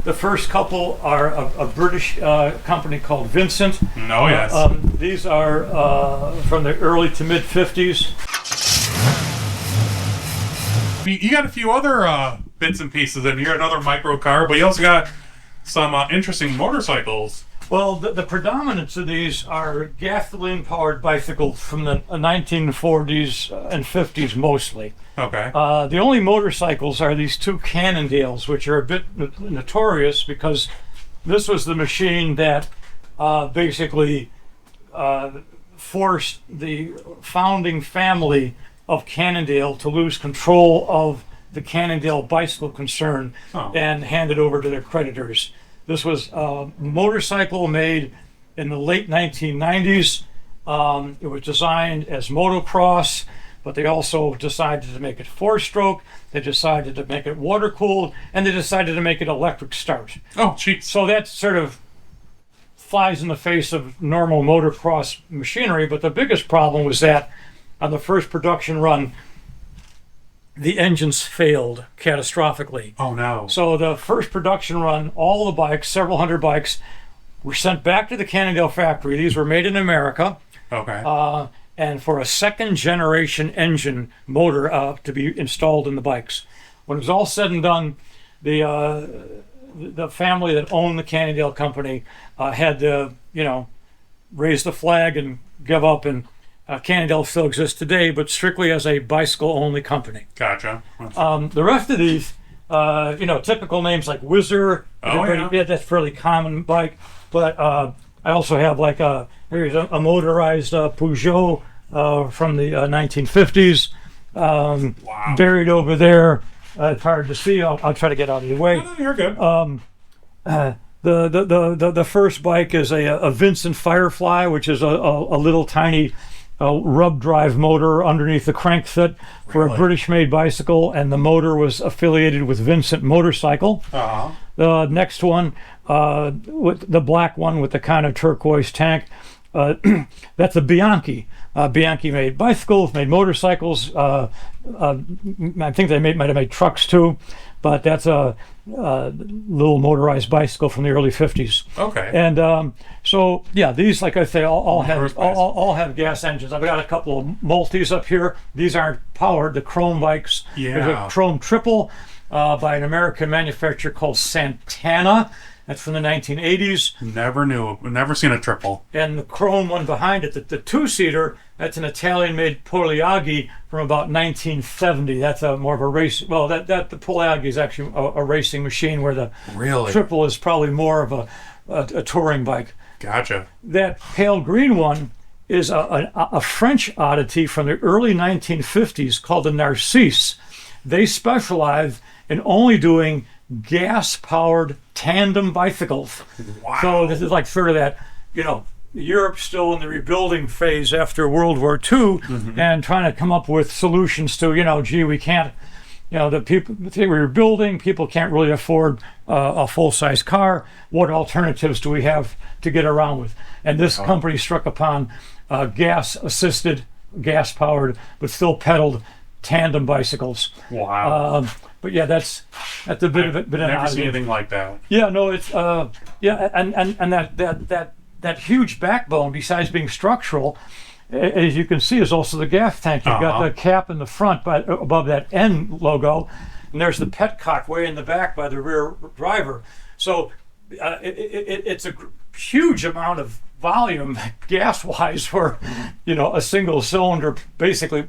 The first couple are a British company called Vincent. Oh, yes. These are from the early to mid 50s. You got a few other bits and pieces in here, another micro car, but you also got some interesting motorcycles. Well, the predominance of these are gasoline-powered bicycles from the 1940s and 50s mostly. Okay. The only motorcycles are these two Cannondales, which are a bit notorious because this was the machine that basically forced the founding family of Cannondale to lose control of the Cannondale bicycle concern and hand it over to their creditors. This was a motorcycle made in the late 1990s. It was designed as motocross, but they also decided to make it four-stroke. They decided to make it water-cooled, and they decided to make it electric start. Oh, geez. So that sort of flies in the face of normal motocross machinery, but the biggest problem was that on the first production run, the engines failed catastrophically. Oh, no. So the first production run, all the bikes, several hundred bikes, were sent back to the Cannondale factory. These were made in America. Okay. And for a second generation engine motor to be installed in the bikes. When it was all said and done, the family that owned the Cannondale company had to, raise the flag and give up, and Cannondale still exists today, but strictly as a bicycle-only company. Gotcha. The rest of these, typical names like Whizzer. Oh, yeah. That's a fairly common bike. But I also have here's a motorized Peugeot from the 1950s. Wow. Buried over there. It's hard to see. I'll try to get out of your way. No, you're good. The first bike is a Vincent Firefly, which is a little tiny rub drive motor underneath the crank fit for a British-made bicycle, and the motor was affiliated with Vincent Motorcycle. Uh-huh. The next one, with the black one with the kind of turquoise tank, that's a Bianchi. Bianchi made bicycles, made motorcycles. I think they might have made trucks too, but that's a little motorized bicycle from the early 50s. Okay. And so yeah, these, like I say, all have gas engines. I've got a couple of multis up here. These aren't powered. The chrome bikes. Yeah. There's a chrome triple by an American manufacturer called Santana. That's from the 1980s. Never seen a triple. And the chrome one behind it, the two-seater, that's an Italian-made Poliaghi from about 1970. That's more of a race. Well, the Poliaghi is actually a racing machine, where the triple is probably more of a touring bike. Gotcha. That pale green one is a French oddity from the early 1950s called the Narcisse. They specialize in only doing gas-powered tandem bicycles. Wow. So this is like sort of that, Europe's still in the rebuilding phase after World War II, and trying to come up with solutions to, we can't, the people we're building, people can't really afford a full-size car. What alternatives do we have to get around with? And this company struck upon gas-assisted, gas-powered, but still pedaled tandem bicycles. Wow. But yeah, that's a bit of I've never seen anything like that. Yeah, no, it's and that huge backbone, besides being structural, as you can see, is also the gas tank. You've got the cap in the front, above that N logo, and there's the petcock way in the back by the rear driver. So it's a huge amount of volume gas-wise for a single-cylinder bicycle,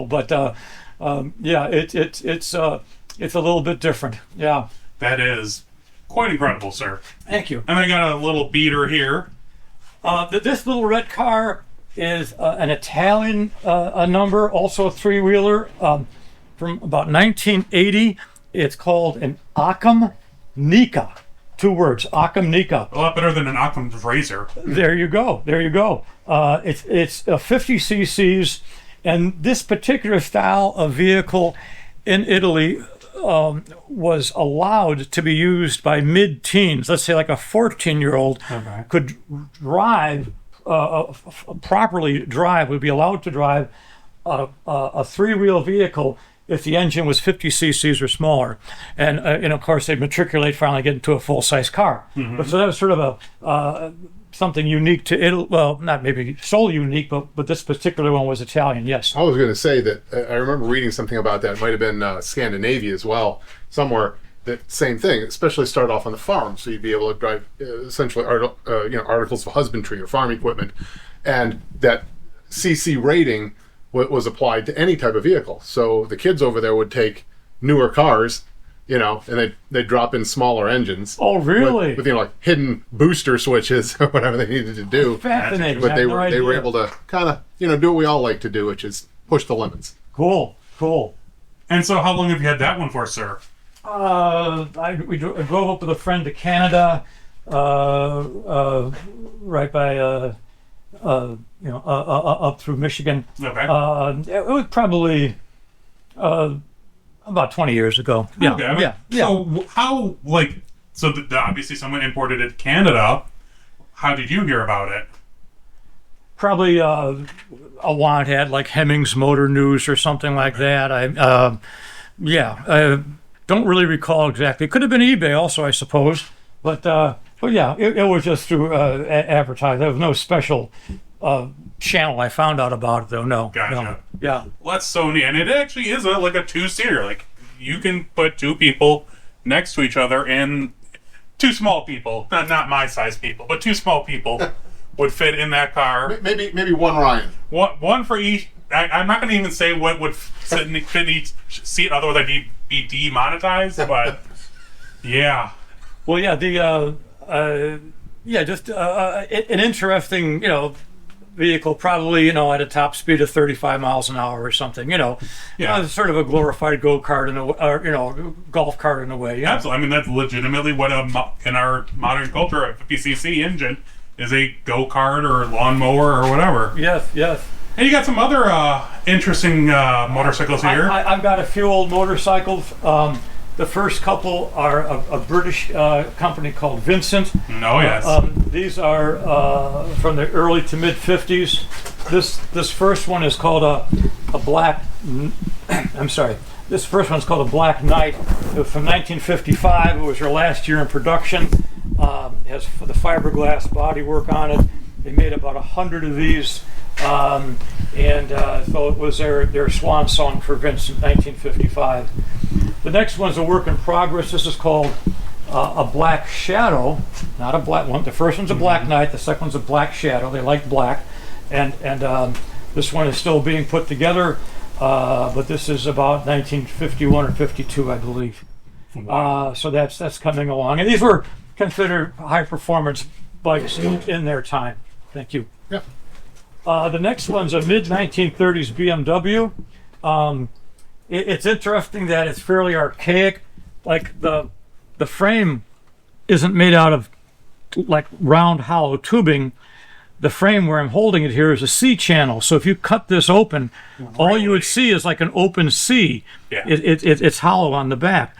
but. It's a little bit different. Yeah. That is quite incredible, sir. Thank you. And I got a little beater here. This little red car is an Italian number, also a three-wheeler, from about 1980. It's called an Occam Nica. 2 words, Occam Nica. A lot better than an Occam Razor. There you go. It's 50 cc's. And this particular style of vehicle in Italy was allowed to be used by mid-teens. Let's say like a 14-year-old could drive, properly drive, would be allowed to drive a three-wheel vehicle if the engine was 50 cc's or smaller. And of course, they'd matriculate, finally get into a full-size car. But so that was sort of a something unique to Italy. Well, not maybe solely unique, but this particular one was Italian, yes. I was going to say that I remember reading something about that. It might have been Scandinavia as well, somewhere. That same thing, especially start off on the farm, so you'd be able to drive essentially articles of husbandry or farm equipment, and that CC rating was applied to any type of vehicle. So the kids over there would take newer cars, and they'd drop in smaller engines. Oh, really? With like hidden booster switches or whatever they needed to do. Fascinating. But they were able to kind of do what we all like to do, which is push the limits. Cool. And so how long have you had that one for, sir? I drove up with a friend to Canada, right by, up through Michigan. Okay. It was probably about 20 years ago. Yeah. Okay. Yeah. So how, obviously someone imported it to Canada. How did you hear about it? Probably a want ad like Hemmings Motor News or something like that. I don't really recall exactly. It could have been eBay also, I suppose. But yeah, it was just through advertising. There was no special channel I found out about it, though. No. Gotcha. No. Yeah. Well, that's so neat. And it actually is like a two-seater. Like, you can put two people next to each other, and two small people, not my size people, but two small people would fit in that car. Maybe one Ryan. One for each. I'm not going to even say what would fit in each seat, otherwise I'd be demonetized, but yeah. Well, yeah, just an interesting, vehicle, probably, at a top speed of 35 miles an hour or something, sort of a glorified go-kart or golf cart in a way. Yeah. Absolutely. I mean, that's legitimately what in our modern culture, a 50cc engine is a go-kart or lawnmower or whatever. Yes. And you got some other interesting motorcycles here. I've got a few old motorcycles. The first couple are a British company called Vincent. Oh, yes. These are from the early to mid 50s. This first one is called a black. I'm sorry. This first one's called a Black Knight. It was from 1955. It was their last year in production. It has the fiberglass bodywork on it. They made about 100 of these. So it was their swan song for Vincent, 1955. The next one's a work in progress. This is called a Black Shadow, not a black one. The first one's a Black Knight. The second one's a Black Shadow. They like black, and this one is still being put together. But this is about 1951 or 52, I believe. Wow. So that's coming along, and these were considered high performance bikes in their time. Thank you. Yeah. The next one's a mid-1930s BMW. It's interesting that it's fairly archaic. Like the frame isn't made out of like round hollow tubing. The frame where I'm holding it here is a C channel. So if you cut this open, all you would see is like an open C. Yeah. It's hollow on the back.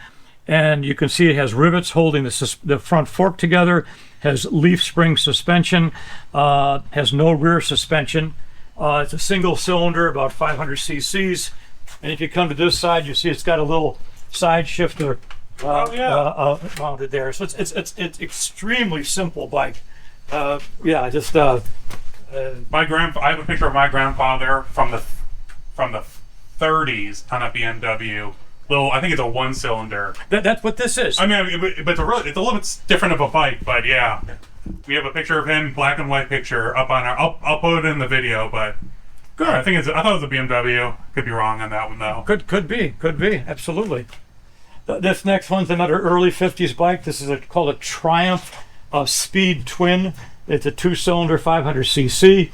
And you can see it has rivets holding the front fork together, has leaf spring suspension, has no rear suspension. It's a single cylinder, about 500 cc's. And if you come to this side, you see it's got a little side shifter mounted there. So it's extremely simple bike. I have a picture of my grandfather from the 30s on a BMW. I think it's a one-cylinder. That's what this is. I mean, but it's a little bit different of a bike, but yeah. We have a picture of him, black and white picture, up on our. I'll put it in the video, but good. I thought it was a BMW. Could be wrong on that one though. Could be, absolutely. This next one's another early 50s bike. This is called a Triumph Speed Twin. It's a two-cylinder, 500 cc.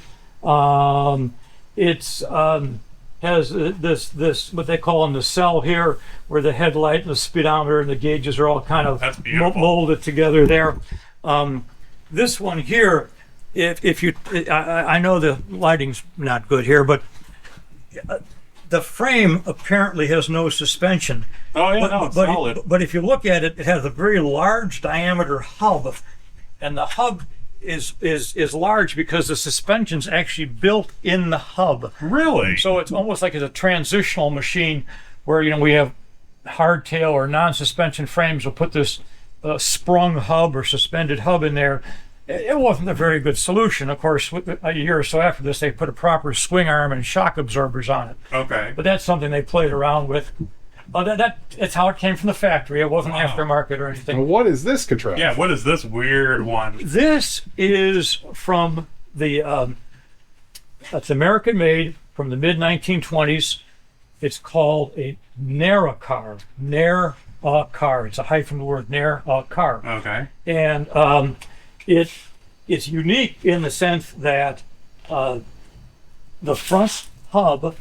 Has this what they call a nacelle here, where the headlight and the speedometer and the gauges are all kind of molded together there. This one here, if you, I know the lighting's not good here, but the frame apparently has no suspension. Oh yeah, it's solid. But if you look at it, it has a very large diameter hub, and the hub is large because the suspension's actually built in the hub. Really? So it's almost like it's a transitional machine where we have hardtail or non-suspension frames. We'll put this sprung hub or suspended hub in there. It wasn't a very good solution. Of course, a year or so after this, they put a proper swing arm and shock absorbers on it. Okay. But that's something they played around with. That's how it came from the factory. It wasn't aftermarket or anything. Now, what is this contraption? Yeah, what is this weird one? This is from that's American made from the mid 1920s. It's called a Ner-a-car. Ner-a-car. It's a hyphen from the word Ner-a-car. Okay. And it's unique in the sense that the front hub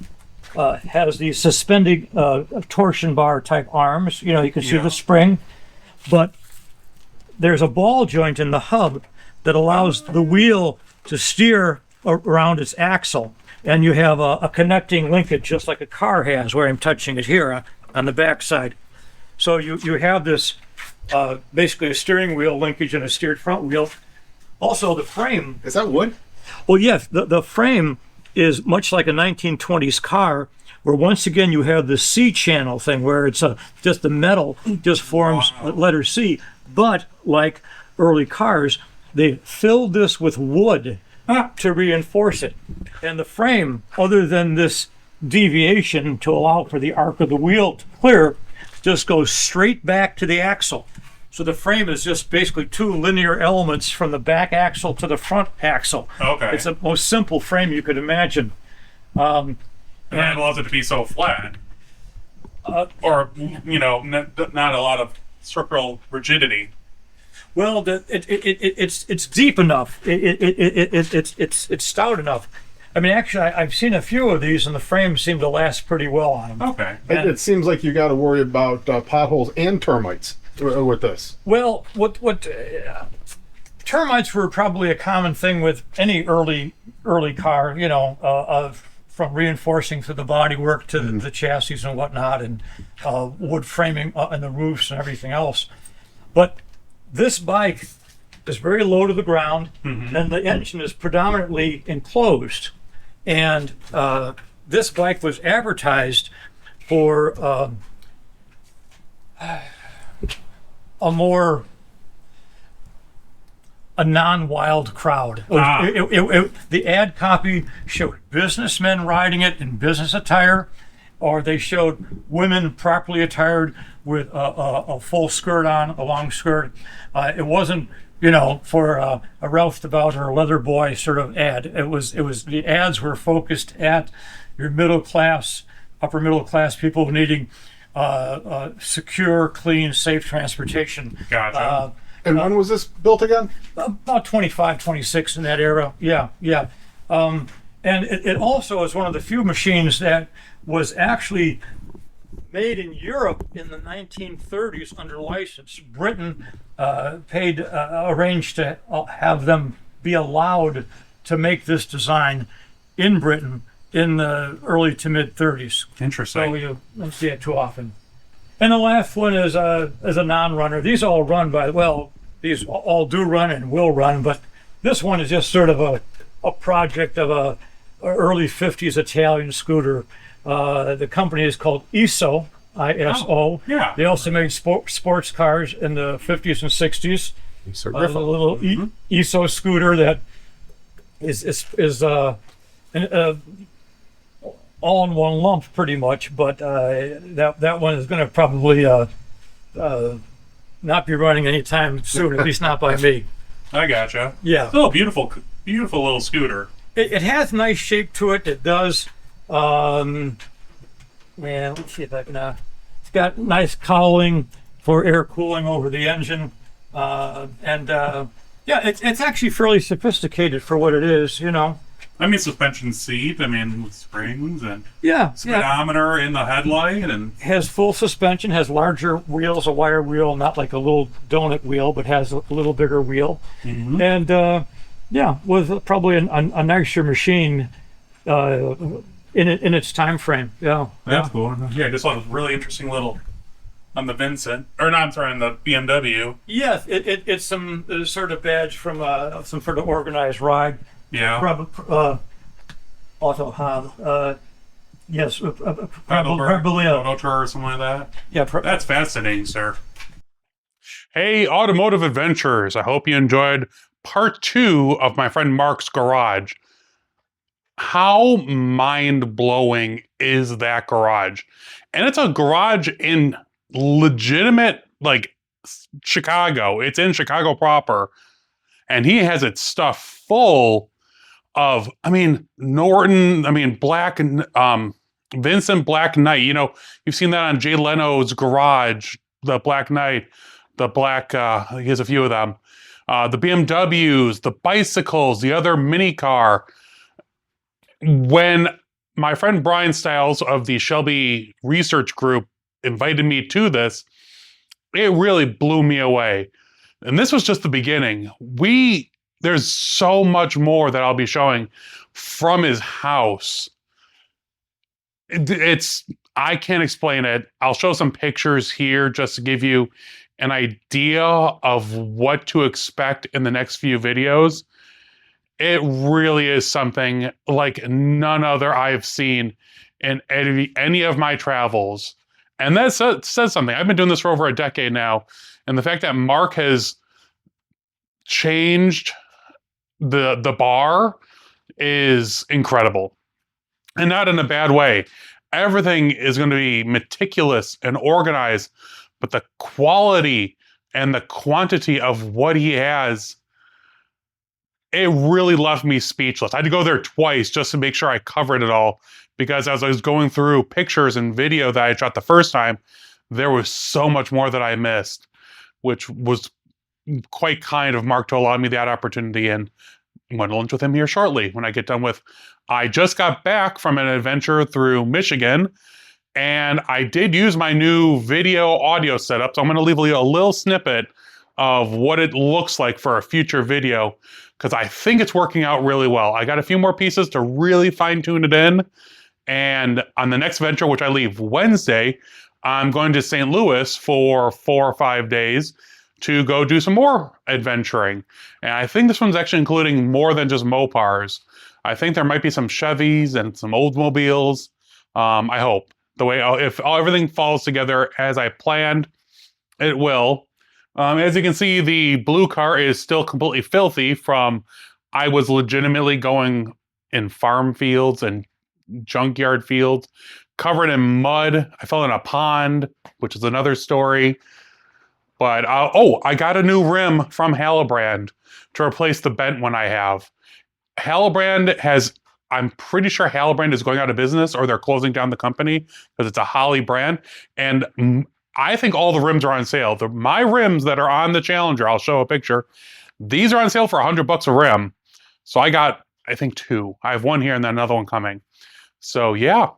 has these suspending torsion bar type arms. You can see the spring, but there's a ball joint in the hub that allows the wheel to steer around its axle. And you have a connecting linkage, just like a car has, where I'm touching it here on the back side. So you have this basically a steering wheel linkage and a steered front wheel. Also, the frame. Is that wood? Well, yes, the frame is much like a 1920s car, where once again you have the C channel thing, where it's just the metal just forms letter C. But like early cars, they filled this with wood to reinforce it. And the frame, other than this deviation to allow for the arc of the wheel to clear, just goes straight back to the axle. So the frame is just basically two linear elements from the back axle to the front axle. Okay. It's the most simple frame you could imagine. And that allows it to be so flat. Or, not a lot of structural rigidity. Well, it's deep enough. It's stout enough. I mean, actually, I've seen a few of these, and the frames seem to last pretty well on them. Okay. It seems like you got to worry about potholes and termites with this. Well, termites were probably a common thing with any early car, from reinforcing through the bodywork to the chassis and whatnot, and wood framing and the roofs and everything else. But this bike is very low to the ground, and the engine is predominantly enclosed. And this bike was advertised for a non-wild crowd. The ad copy showed businessmen riding it in business attire, or they showed women properly attired with a full skirt on, a long skirt. It wasn't, for a roustabout or a leather boy sort of ad. It was the ads were focused at your middle class, upper middle class people needing secure, clean, safe transportation. Gotcha. And when was this built again? About 25, 26 in that era. Yeah. And it also is one of the few machines that was actually made in Europe in the 1930s under license. Britain arranged to have them be allowed to make this design in Britain in the early to mid 30s. Interesting. So you don't see it too often. And the last one is a non-runner. These all run these all do run and will run, but this one is just sort of a project of a early 50s Italian scooter. The company is called ISO, ISO. Oh, yeah. They also made sports cars in the 50s and 60s. So A little ISO scooter that is all in one lump pretty much, but that one is going to probably not be running anytime soon, at least not by me. I gotcha. Yeah. Still a beautiful little scooter. It has nice shape to it. It does. Let's see if I can. It's got nice cowling for air cooling over the engine, it's actually fairly sophisticated for what it is. I mean, suspension seat. I mean, with springs and Yeah. speedometer in the headlight, and Has full suspension. Has larger wheels, a wire wheel, not like a little donut wheel, but has a little bigger wheel. And was probably a nicer machine in its time frame. Yeah. that's cool. Yeah, I just saw this really interesting little on the Vincent, on the BMW. Yes, it's some sort of badge from some sort of organized ride. Yeah. Probably auto hub. Yes, Heidelberg, probably. Auto Tour or something like that. Yeah, That's fascinating, sir. Hey, automotive adventurers. I hope you enjoyed part 2 of my friend Mark's garage. How mind-blowing is that garage? And it's a garage in legitimate, like, Chicago. It's in Chicago proper. And he has its stuff full of, I mean, Norton, I mean, Vincent Black Knight. You know, you've seen that on Jay Leno's garage, the Black Knight, the black, he has a few of them. The BMWs, the bicycles, the other mini car. When my friend Brian Stiles of the Shelby Research Group invited me to this, it really blew me away. And this was just the beginning. There's so much more that I'll be showing from his house. I can't explain it. I'll show some pictures here just to give you an idea of what to expect in the next few videos. It really is something like none other I've seen in any of my travels. And that says something. I've been doing this for over a decade now. And the fact that Mark has changed the bar is incredible. And not in a bad way. Everything is going to be meticulous and organized, but the quality and the quantity of what he has, it really left me speechless. I had to go there twice just to make sure I covered it all, because as I was going through pictures and video that I shot the first time, there was so much more that I missed, which was quite kind of Mark to allow me that opportunity. And I'm going to lunch with him here shortly when I get done with. I just got back from an adventure through Michigan, and I did use my new video audio setup. So I'm going to leave you a little snippet of what it looks like for a future video, because I think it's working out really well. I got a few more pieces to really fine tune it in. And on the next venture, which I leave Wednesday, I'm going to St. Louis for 4 or 5 days to go do some more adventuring. And I think this one's actually including more than just Mopars. I think there might be some Chevys and some Oldsmobiles. I hope. If everything falls together as I planned, it will. As you can see, the blue car is still completely filthy from I was legitimately going in farm fields and junkyard fields, covered in mud. I fell in a pond, which is another story. But, I got a new rim from Hallebrand to replace the bent one I have. I'm pretty sure Hallebrand is going out of business, or they're closing down the company because it's a Holly brand. And I think all the rims are on sale. My rims that are on the Challenger, I'll show a picture. These are on sale for $100 a rim. So I got, I think, 2. I have one here and then another one coming. So yeah,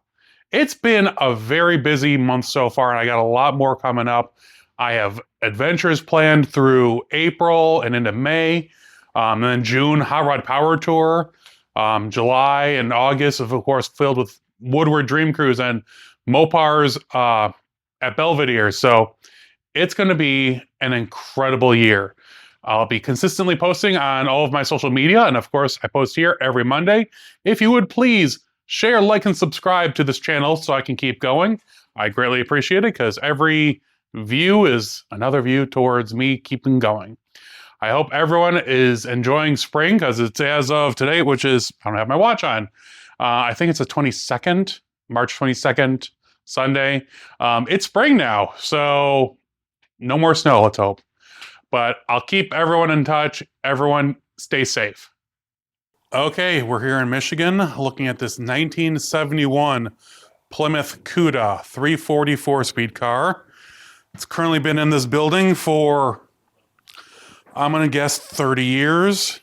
it's been a very busy month so far, and I got a lot more coming up. I have adventures planned through April and into May. And then June, Hot Rod Power Tour. July and August, of course, filled with Woodward Dream Cruise and Mopars at Belvedere. So it's going to be an incredible year. I'll be consistently posting on all of my social media. And of course, I post here every Monday. If you would please share, like, and subscribe to this channel so I can keep going. I greatly appreciate it, because every view is another view towards me keeping going. I hope everyone is enjoying spring, because it's as of today, which is, I don't have my watch on. I think it's the 22nd, March 22nd, Sunday. It's spring now, so no more snow, let's hope. But I'll keep everyone in touch. Everyone stay safe. Okay, we're here in Michigan looking at this 1971 Plymouth Cuda 344 speed car. It's currently been in this building for, I'm going to guess, 30 years.